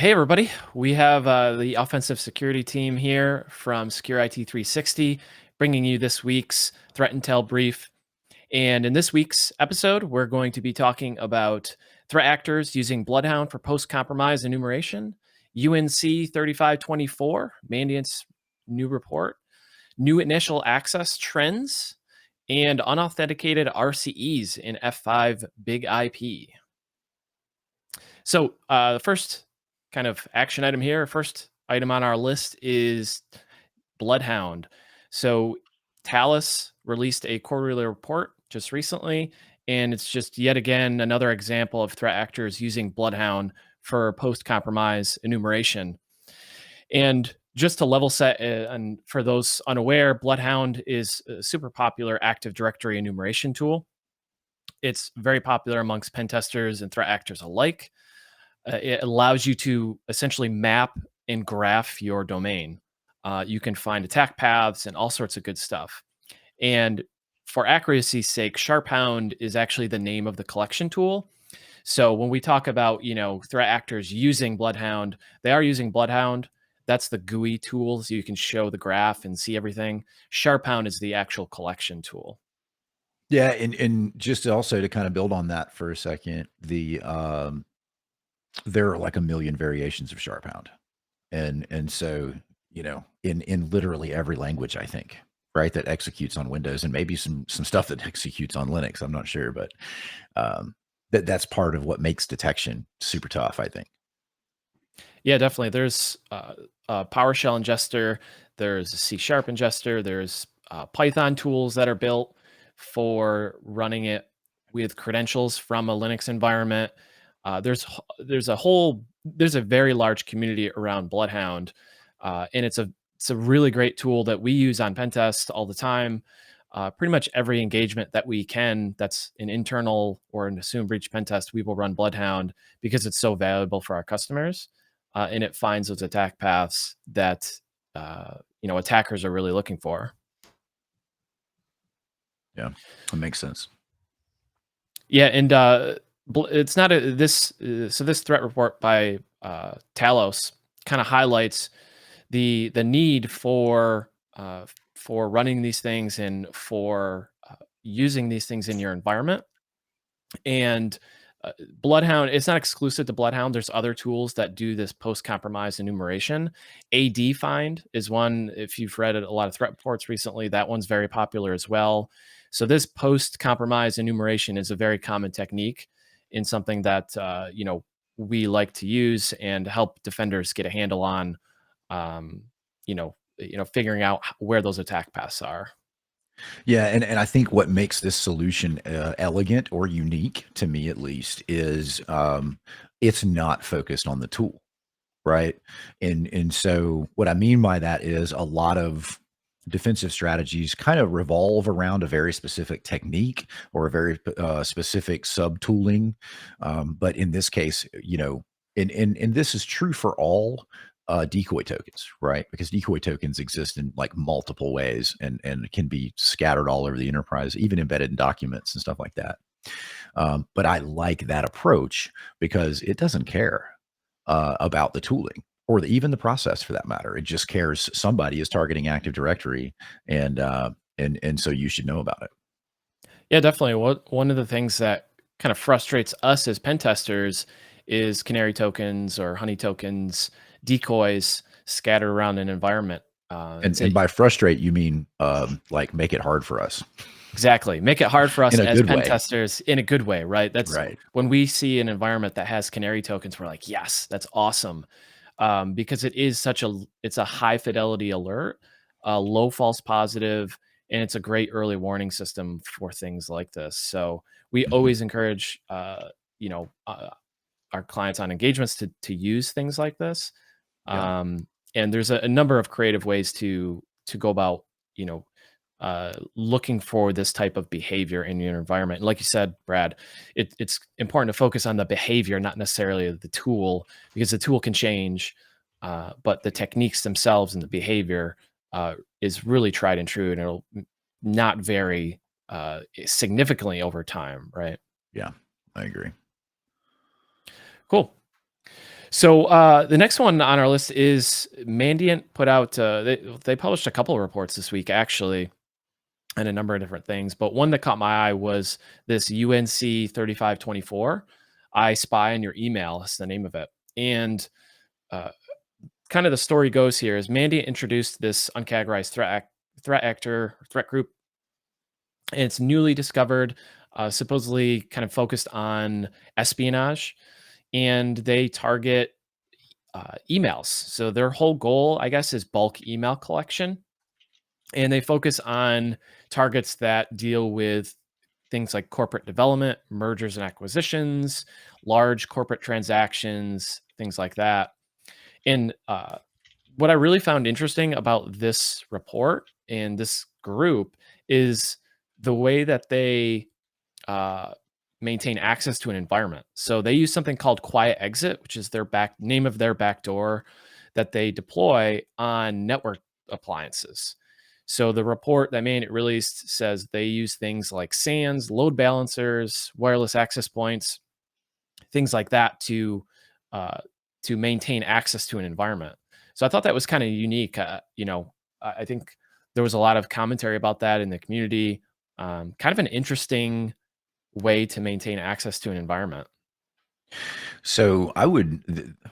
Hey, everybody. We have the offensive security team here from Secure IT 360 bringing you this week's Threat Intel Brief. And in this week's episode, we're going to be talking about threat actors using Bloodhound for post compromise enumeration, UNC 3524, Mandiant's new report, new initial access trends, and unauthenticated RCEs in F5 Big IP. So, the first kind of action item here, first item on our list is Bloodhound. So, Talus released a quarterly report just recently, and it's just yet again another example of threat actors using Bloodhound for post compromise enumeration. And just to level set, and for those unaware, Bloodhound is a super popular Active Directory enumeration tool. It's very popular amongst pen testers and threat actors alike. It allows you to essentially map and graph your domain. You can find attack paths and all sorts of good stuff. And for accuracy's sake, SharpHound is actually the name of the collection tool. So when we talk about, threat actors using Bloodhound, they are using Bloodhound. That's the GUI tool, so you can show the graph and see everything. SharpHound is the actual collection tool. Yeah, and just also to kind of build on that for a second, there are like a million variations of SharpHound, and so in literally every language, I think, right, that executes on Windows, and maybe some stuff that executes on Linux. I'm not sure, but that's part of what makes detection super tough, I think. Yeah, definitely. There's a PowerShell ingester, there's a C# ingester, there's Python tools that are built for running it with credentials from a Linux environment. There's a very large community around Bloodhound, and it's a really great tool that we use on Pentest all the time. Pretty much every engagement that we can, that's an internal or an assumed breach pentest, we will run Bloodhound because it's so valuable for our customers, and it finds those attack paths that attackers are really looking for. Yeah, that makes sense. Yeah, and it's not a this. So this threat report by Talos kind of highlights the need for running these things and for using these things in your environment. And Bloodhound, it's not exclusive to Bloodhound. There's other tools that do this post-compromise enumeration. AD Find is one. If you've read a lot of threat reports recently, that one's very popular as well. So this post-compromise enumeration is a very common technique in something that we like to use and help defenders get a handle on, um, figuring out where those attack paths are. Yeah, and I think what makes this solution elegant or unique to me, at least, is it's not focused on the tool, right? And so what I mean by that is a lot of defensive strategies kind of revolve around a very specific technique or a very specific sub tooling. But in this case, and this is true for all decoy tokens, right? Because decoy tokens exist in like multiple ways and can be scattered all over the enterprise, even embedded in documents and stuff like that. But I like that approach because it doesn't care about the tooling or even the process for that matter. It just cares somebody is targeting Active Directory, and so you should know about it. Yeah, definitely. One of the things that kind of frustrates us as pen testers is canary tokens or honey tokens, decoys scattered around an environment. And by frustrate, you mean like make it hard for us Exactly, make it hard for us in a as good pen way, testers in a good way, right? That's right? when we see an environment that has canary tokens, we're like, yes, that's awesome, because it's a high fidelity alert, low false positive, and it's a great early warning system for things like this. So we Mhm. always encourage, our clients on engagements to use things like this. Yeah. And there's a number of creative ways to go about, looking for this type of behavior in your environment. And like you said, Brad, it's important to focus on the behavior, not necessarily the tool, because the tool can change, but the techniques themselves and the behavior is really tried and true, and it'll not vary significantly over time, right? Yeah, I agree. Cool. So the next one on our list is Mandiant put out. They published a couple of reports this week, actually, and a number of different things. But one that caught my eye was this UNC 3524. I spy on your email. Is the name of it. And uh, kind of the story goes here is Mandiant introduced this uncategorized threat actor threat group, and it's newly discovered, supposedly kind of focused on espionage, and they target emails. So their whole goal, I guess, is bulk email collection, and they focus on targets that deal with things like corporate development, mergers and acquisitions, large corporate transactions, things like that. And what I really found interesting about this report and this group is the way that they uh, maintain access to an environment. So they use something called Quiet Exit, which is their back name of their backdoor that they deploy on network appliances. So the report that made it released says they use things like SANs, load balancers, wireless access points, things like that uh, to maintain access to an environment. So I thought that was kind of unique. I think there was a lot of commentary about that in the community. Kind of an interesting way to maintain access to an environment. So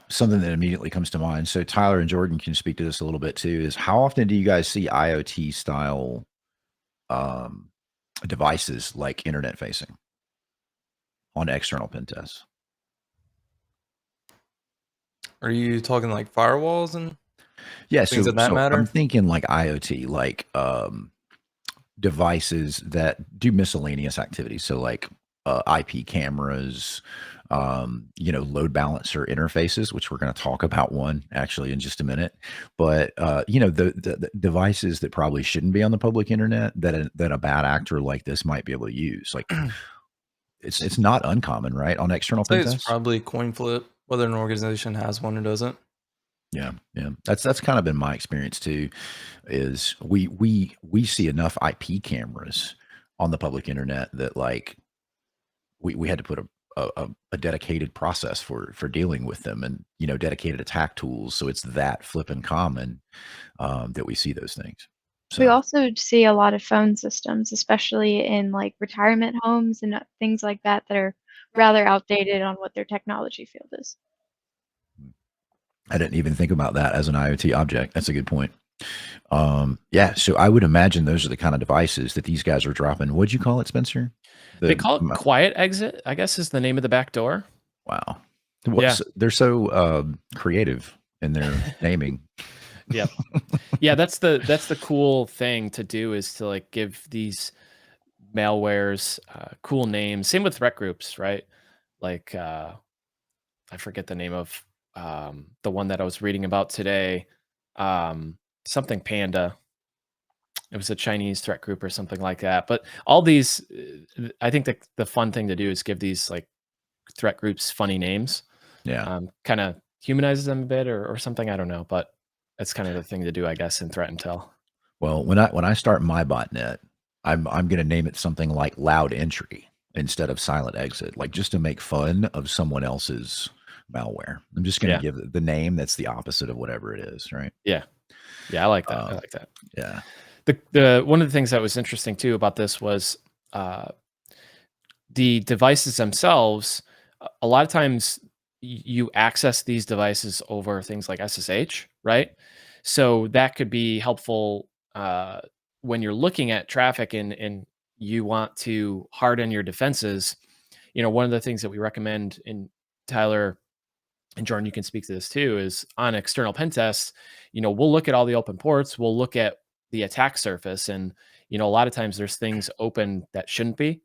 something that immediately comes to mind. So Tyler and Jordan can speak to this a little bit too. Is how often do you guys see IoT style um, devices like internet facing on external pen tests? Are you talking like firewalls and Yeah, things so of that so I'm matter? thinking like IoT, like devices that do miscellaneous activities. So like IP cameras, load balancer interfaces, which we're going to talk about one actually in just a minute. But the devices that probably shouldn't be on the public internet that a bad actor like this might be able to use. Like it's not uncommon, right, on external I'd say pen it's tests. probably coin flip, whether an organization has one or doesn't. Yeah, yeah. That's kind of been my experience too. Is we see enough IP cameras on the public internet that like we had to put a dedicated process for dealing with them, and dedicated attack tools. So it's that flipping common that we see those things. We So also see a lot of phone systems, especially in like retirement homes and things like that that are rather outdated on what their technology field is. I didn't even think about that as an IoT object. That's a good point. Yeah, so I would imagine those are the kind of devices that these guys are dropping. What'd you call it, Spencer? They The call it Quiet Exit, I guess is the name of the back door. Wow. Yeah. They're so creative in their naming. Yep. Yeah, that's the cool thing to do is to like give these malwares cool names. Same with threat groups, right? Like I forget the name of the one that I was reading about today. Something Panda. It was a Chinese threat group or something like that. But all these, I think the fun thing to do is give these like threat groups funny names. Yeah. Kind of humanizes them a bit or something. I don't know, but that's kind of the thing to do, I guess, in threat intel. Well, when I start my botnet, I'm going to name it something like loud entry instead of silent exit, like just to make fun of someone else's malware. I'm just going to Yeah, give it the name that's the opposite of whatever it is, right? yeah, yeah. I like that. I Um, like that. yeah. The one of the things that was interesting too about this was uh, the devices themselves. A lot of times, you access these devices over things like SSH, right? So that could be helpful when you're looking at traffic and you want to harden your defenses. One of the things that we recommend in Tyler and Jordan, you can speak to this too, is on external pen tests, we'll look at all the open ports, we'll look at the attack surface, and a lot of times there's things open that shouldn't be.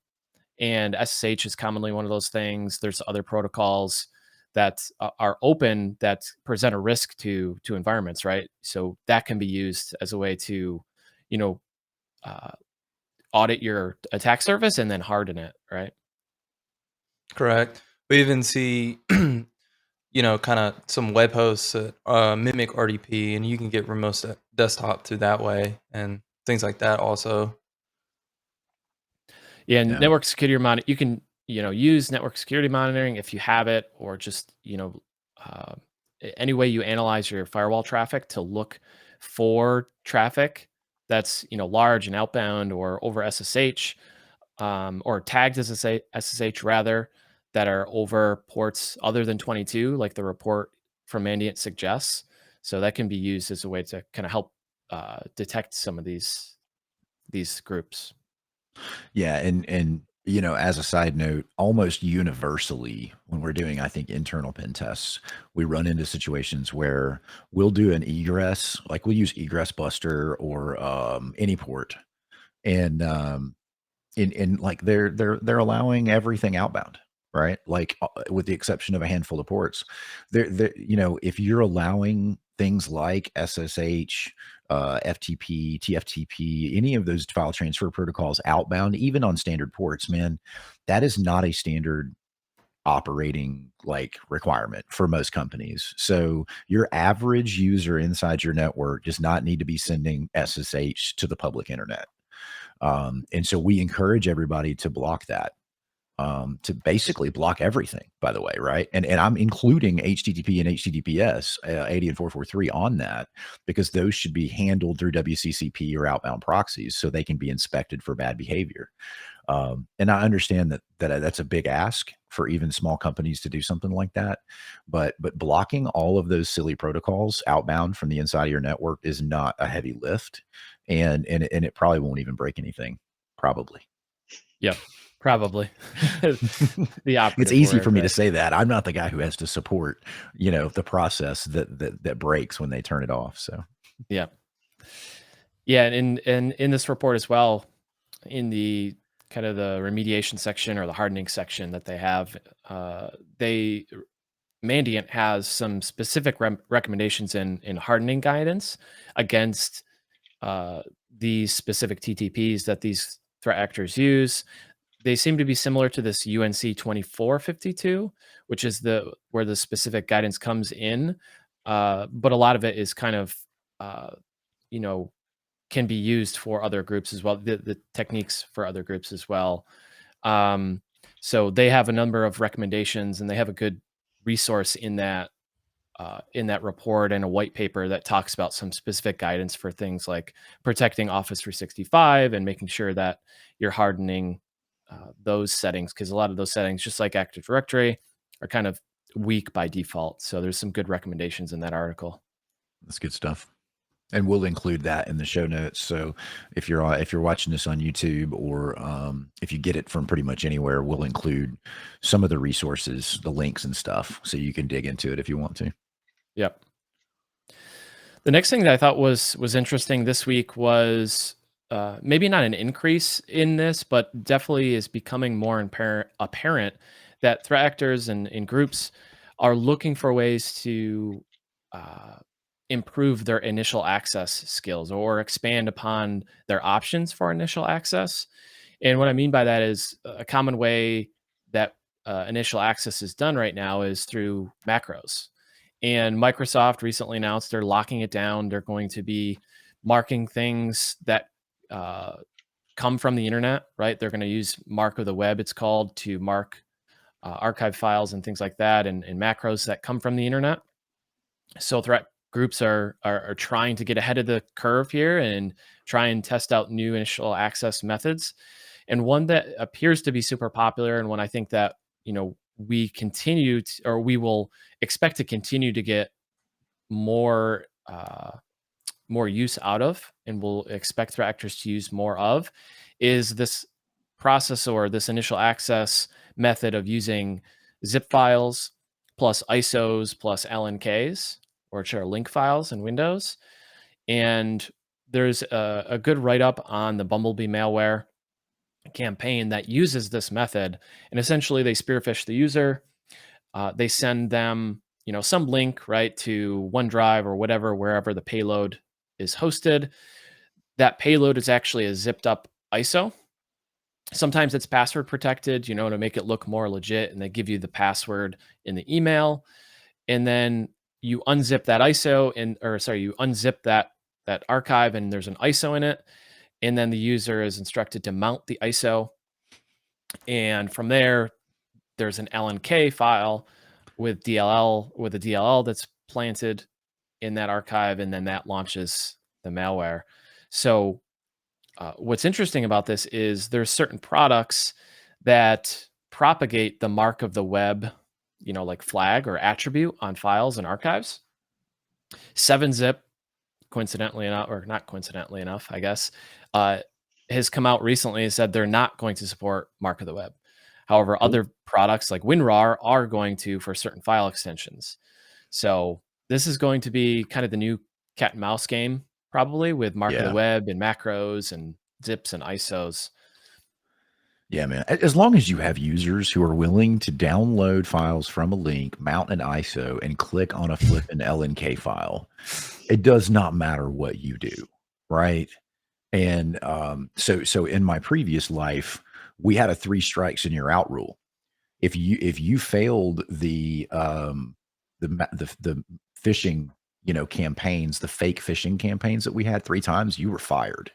And SSH is commonly one of those things. There's other protocols that are open that present a risk to environments, right? So that can be used as a way to, you know, uh, audit your attack surface and then harden it, right? Correct. We even see, kind of some web hosts that mimic RDP, and you can get remote desktop through that way and things like that also. Yeah, and Yeah. network security monitor. You can use network security monitoring if you have it, or just any way you analyze your firewall traffic to look for traffic that's large and outbound or over SSH, or tagged as SSH rather, that are over ports other than 22, like the report from Mandiant suggests. So that can be used as a way to kind of help detect some of these groups. Yeah, and as a side note, almost universally when we're doing, I think, internal pen tests, we run into situations where we'll do an egress, like we'll use egress buster or any port, and in like they're allowing everything outbound, right? Like with the exception of a handful of ports. They're if you're allowing things like SSH, FTP, TFTP, any of those file transfer protocols outbound, even on standard ports, man, that is not a standard operating like requirement for most companies. So your average user inside your network does not need to be sending SSH to the public internet. And so we encourage everybody to block that, to basically block everything, by the way, right? And I'm including HTTP and HTTPS 80 and 443 on that, because those should be handled through WCCP or outbound proxies so they can be inspected for bad behavior. And I understand that that's a big ask for even small companies to do something like that, but blocking all of those silly protocols outbound from the inside of your network is not a heavy lift, and it probably won't even break anything, probably. Yep, probably. The operative It's easy word, for me to right? say that. I'm not the guy who has to support, the process that breaks when they turn it off. So Yeah. Yeah, and in this report as well, in the kind of the remediation section or the hardening section that they have, they Mandiant has some specific recommendations in hardening guidance against these specific TTPs that these threat actors use. They seem to be similar to this UNC 2452, which is where the specific guidance comes in, but a lot of it is kind of uh, you know can be used for other groups as well. The techniques for other groups as well. Um, so they have a number of recommendations, and they have a good resource in that report and a white paper that talks about some specific guidance for things like protecting Office 365 and making sure that you're hardening those settings, because a lot of those settings, just like Active Directory, are kind of weak by default. So there's some good recommendations in that article. that's good stuff. And we'll include that in the show notes. So if you're watching this on YouTube, or if you get it from pretty much anywhere, we'll include some of the resources, the links and stuff, so you can dig into it if you want to. Yep. The next thing that I thought was interesting this week was maybe not an increase in this, but definitely is becoming more apparent that threat actors and groups are looking for ways to uh, improve their initial access skills or expand upon their options for initial access. And what I mean by that is a common way that initial access is done right now is through macros. And Microsoft recently announced they're locking it down. They're going to be marking things that uh, come from the internet, right? They're going to use mark of the web, it's called, to mark archive files and things like that, and macros that come from the internet. So threat groups are trying to get ahead of the curve here and try and test out new initial access methods. And one that appears to be super popular, and one I think that we continue to, or we will expect to continue to get more more use out of, and we'll expect threat actors to use more of, is this process or this initial access method of using zip files plus ISOs plus LNKs, which are link files in Windows. And there's a good write-up on the Bumblebee malware campaign that uses this method, and essentially they spearfish the user. They send them some link, right, to OneDrive or whatever, wherever the payload is hosted. That payload is actually a zipped up ISO. Sometimes it's password protected, to make it look more legit, and they give you the password in the email. And then you unzip that ISO, you unzip that archive, and there's an ISO in it. And then the user is instructed to mount the ISO. And from there, there's an LNK file with a DLL that's planted in that archive, and then that launches the malware. So what's interesting about this is there's certain products that propagate the mark of the web, like flag or attribute on files and archives. 7-zip, coincidentally enough, or not coincidentally enough, I guess, has come out recently and said they're not going to support mark of the web. However, other products like WinRAR are going to for certain file extensions. So this is going to be kind of the new cat and mouse game, probably with mark of the web and macros and zips and ISOs. Yeah, man. As long as you have users who are willing to download files from a link, mount an ISO, and click on a flippin' LNK file, it does not matter what you do, right? And so in my previous life, we had a 3 strikes and you're out rule. If you failed the phishing, campaigns, the fake phishing campaigns that we had 3 times, you were fired.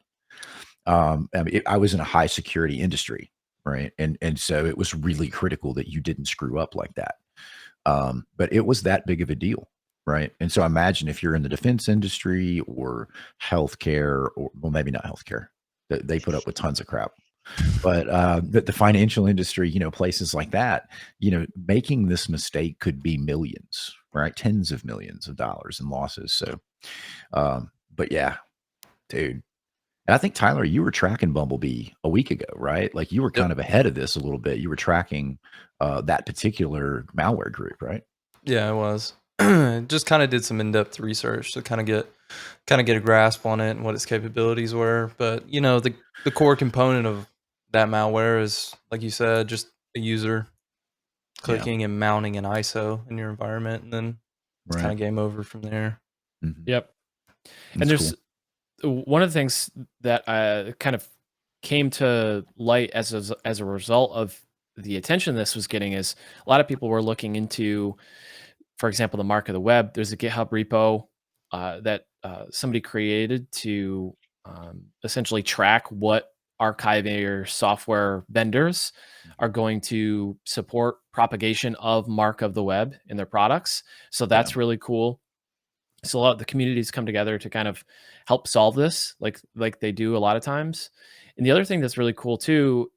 I mean, I was in a high security industry, right? And so it was really critical that you didn't screw up like that. But it was that big of a deal, right? And so imagine if you're in the defense industry or healthcare, or well, maybe not healthcare. They put up with tons of crap. But the financial industry, places like that, making this mistake could be millions, right? Tens of millions of dollars in losses. So, but yeah, dude. And I think, Tyler, you were tracking Bumblebee a week ago, right? Like you were kind of ahead of this a little bit. You were tracking that particular malware group, right? Yeah, I was. Just kind of did some in-depth research to kind of get a grasp on it and what its capabilities were. But the core component of that malware is, like you said, just a user clicking and mounting an ISO in your environment, and then it's kind of game over from there. Mm-hmm. Yep. That's and there's one of the things that kind of came to light as a result of the attention this was getting is a lot of people were looking into, for example, the mark of the web. There's a GitHub repo that somebody created to essentially track what archiver software vendors are going to support propagation of mark of the web in their products. So that's really cool. So a lot of the communities come together to kind of help solve this, like they do a lot of times. And the other thing that's really cool too,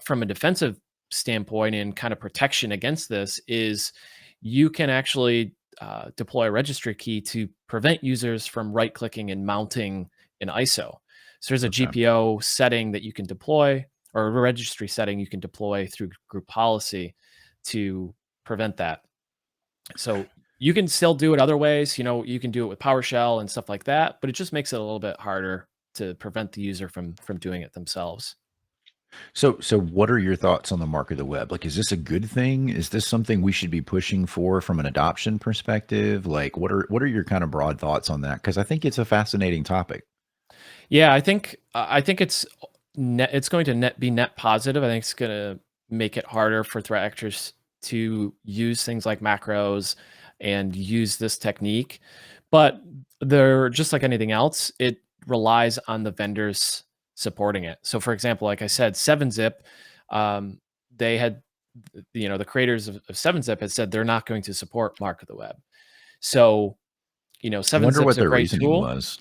from a defensive standpoint and kind of protection against this, is you can actually deploy a registry key to prevent users from right-clicking and mounting an ISO. So there's a GPO setting that you can deploy, or a registry setting you can deploy through group policy to prevent that. So you can still do it other ways. You can do it with PowerShell and stuff like that, but it just makes it a little bit harder to prevent the user from doing it themselves. So what are your thoughts on the mark of the web? Like, is this a good thing? Is this something we should be pushing for from an adoption perspective? Like, what are your kind of broad thoughts on that? Because I think it's a fascinating topic. Yeah, I think it's going to be net positive. I think it's going to make it harder for threat actors to use things like macros and use this technique. But they're just like anything else, it relies on the vendors supporting it. So for example, like I said, 7-zip, they had, the creators of 7-zip had said they're not going to support mark of the web. So, 7-zip's a great tool. Was.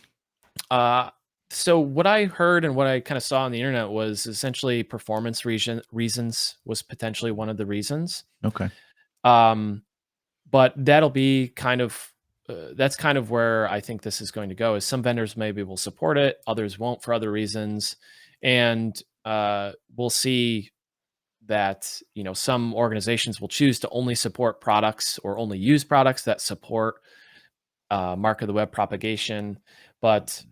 So what I heard and what I kind of saw on the internet was essentially performance reasons was potentially one of the reasons. Okay. But that'll be kind of, that's kind of where I think this is going to go, is some vendors maybe will support it, others won't for other reasons. And we'll see that, some organizations will choose to only support products or only use products that support mark of the web propagation. But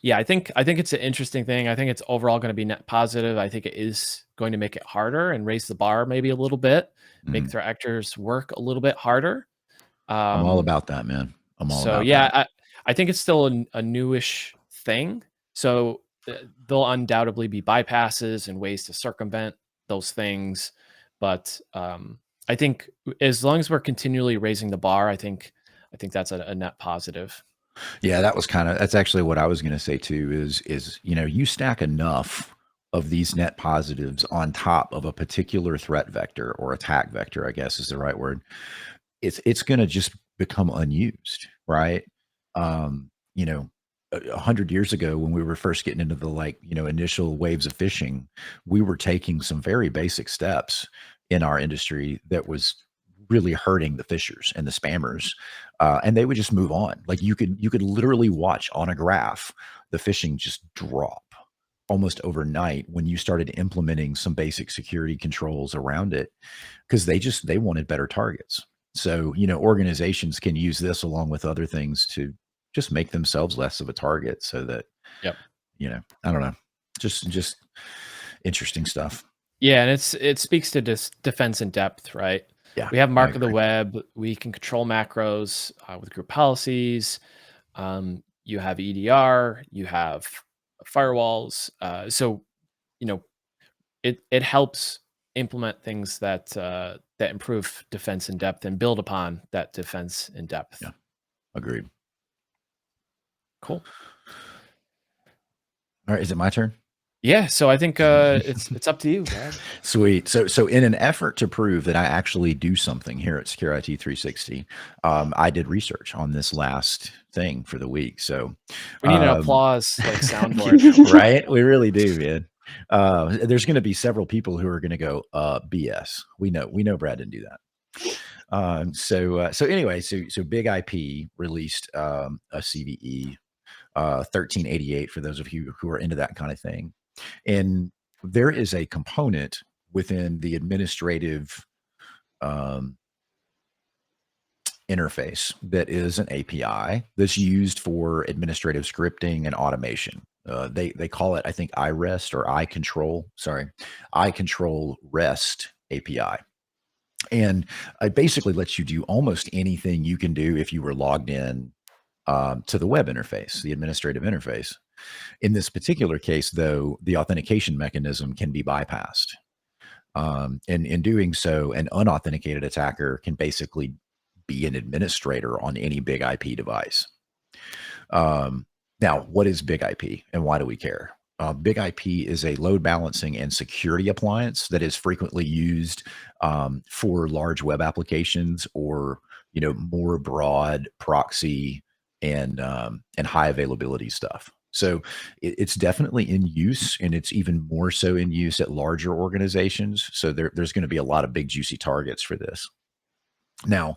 yeah, I think it's an interesting thing. I think it's overall going to be net positive. I think it is going to make it harder and raise the bar maybe a little bit, make threat actors work a little bit harder. I'm all about that, man. I'm all about that. I think it's still a newish thing. So there'll undoubtedly be bypasses and ways to circumvent those things. But I think as long as we're continually raising the bar, I think that's a net positive. Yeah, that's actually what I was going to say too, is, you stack enough of these net positives on top of a particular threat vector or attack vector, I guess is the right word, it's going to just become unused, right? You know, 100 years ago, when we were first getting into the initial waves of phishing, we were taking some very basic steps in our industry that was really hurting the fishers and the spammers, and they would just move on. Like you could literally watch on a graph the phishing just drop almost overnight when you started implementing some basic security controls around it, because they wanted better targets. So, organizations can use this along with other things to just make themselves less of a target so that, Yep. I don't know, just interesting stuff. Yeah, and it speaks to defense in depth, right? Yeah. We have I mark of the agree. web. We can control macros with group policies. You have EDR. You have firewalls. So you know it helps implement things that that improve defense in depth and build upon that defense in depth. Yeah. Agreed. Cool. All right. Is it my turn? Yeah. So I think it's up to you, Brad. Sweet. So in an effort to prove that I actually do something here at Secure IT 360, I did research on this last thing for the week. So We need an um, applause like soundboard. right? We really do, man. There's going to be several people who are going to go, BS. We know Brad didn't do that. So anyway, so Big IP released a CVE 1388 for those of you who are into that kind of thing. And there is a component within the administrative interface that is an API that's used for administrative scripting and automation. They call it, I think, iRest or iControl REST API. And it basically lets you do almost anything you can do if you were logged in to the web interface, the administrative interface. In this particular case, though, the authentication mechanism can be bypassed. And in doing so, an unauthenticated attacker can basically be an administrator on any big IP device. Now, what is big IP and why do we care? Big IP is a load balancing and security appliance that is frequently used for large web applications or more broad proxy and high availability stuff. So it's definitely in use, and it's even more so in use at larger organizations. So there's going to be a lot of big juicy targets for this. Now,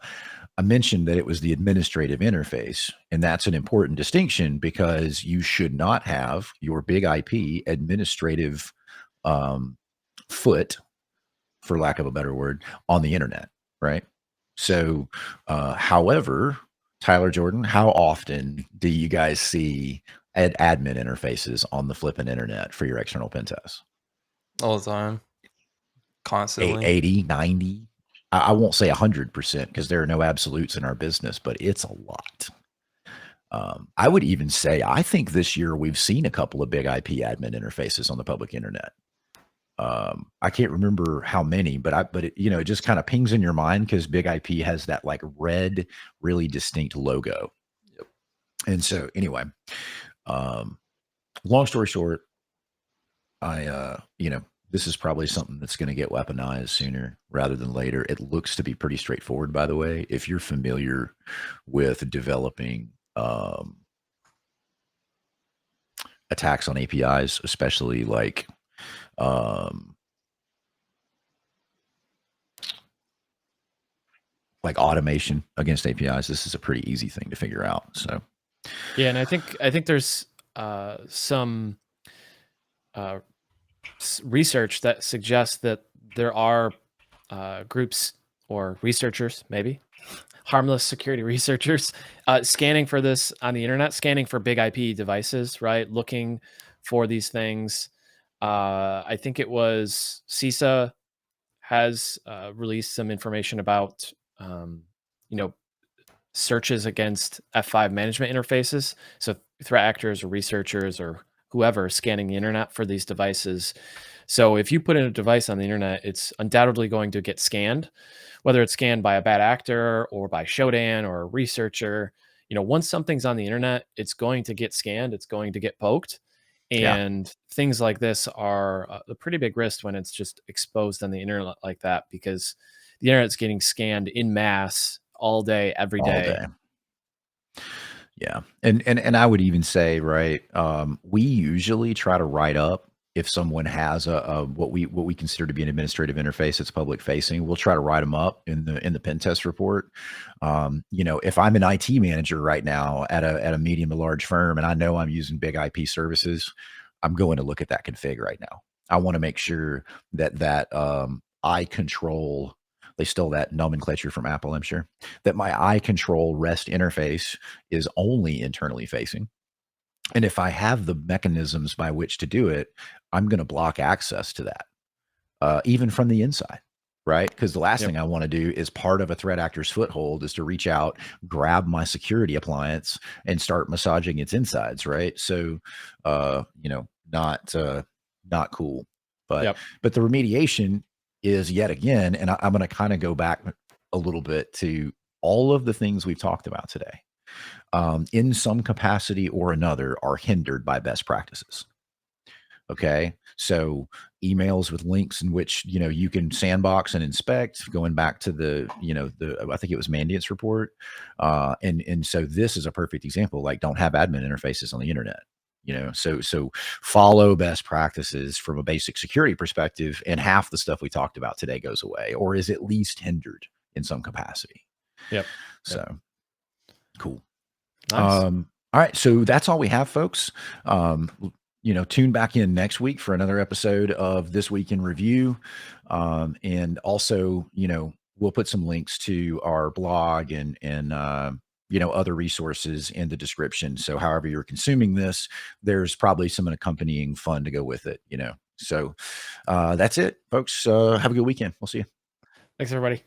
I mentioned that it was the administrative interface, and that's an important distinction because you should not have your big IP administrative foot, for lack of a better word, on the internet, right? So, however, Tyler, Jordan, how often do you guys see admin interfaces on the flipping internet for your external pen tests? All the time. Constantly. 80, 90? I won't say 100% because there are no absolutes in our business, but it's a lot. I would even say, I think this year we've seen a couple of big IP admin interfaces on the public internet. I can't remember how many, but it just kind of pings in your mind because big IP has that like red, really distinct logo. Yep. And so anyway, long story short, this is probably something that's going to get weaponized sooner rather than later. It looks to be pretty straightforward, by the way. If you're familiar with developing attacks on APIs, especially like automation against APIs, this is a pretty easy thing to figure out. So Yeah, and I think there's some research that suggests that there are groups or researchers, maybe harmless security researchers, scanning for this on the internet, scanning for big IP devices, right? Looking for these things. I think it was CISA has released some information about, searches against F5 management interfaces. So threat actors or researchers or whoever is scanning the internet for these devices. So if you put in a device on the internet, it's undoubtedly going to get scanned, whether it's scanned by a bad actor or by Shodan or a researcher. Once something's on the internet, it's going to get scanned, it's going to get poked. Yeah. And things like this are a pretty big risk when it's just exposed on the internet like that, because the internet's getting scanned in mass all day, every All day. day. Yeah. And I would even say, right, we usually try to write up if someone has a what we consider to be an administrative interface that's public facing. We'll try to write them up in the pen test report. You know, if I'm an IT manager right now at a medium to large firm and I know I'm using big IP services, I'm going to look at that config right now. I want to make sure that I control. They stole that nomenclature from Apple, I'm sure, that my eye control REST interface is only internally facing. And if I have the mechanisms by which to do it, I'm going to block access to that, even from the inside, right? Because the last thing I want to do is part of a threat actor's foothold is to reach out, grab my security appliance, and start massaging its insides, right? So, you know, not cool. But but the remediation is yet again, and I'm going to kind of go back a little bit to all of the things we've talked about today, in some capacity or another, are hindered by best practices. Okay. So emails with links in which, you know, you can sandbox and inspect, going back to the, you know, I think it was Mandiant's report. And so this is a perfect example, like don't have admin interfaces on the internet, you know, so follow best practices from a basic security perspective, and half the stuff we talked about today goes away or is at least hindered in some capacity. So cool. Nice. All right. So that's all we have, folks. You know, tune back in next week for another episode of This Week in Review. And also, you know, we'll put some links to our blog and you know, other resources in the description. So however you're consuming this, there's probably some accompanying fun to go with it, you know. So that's it, folks. Have a good weekend. We'll see you. Thanks, everybody.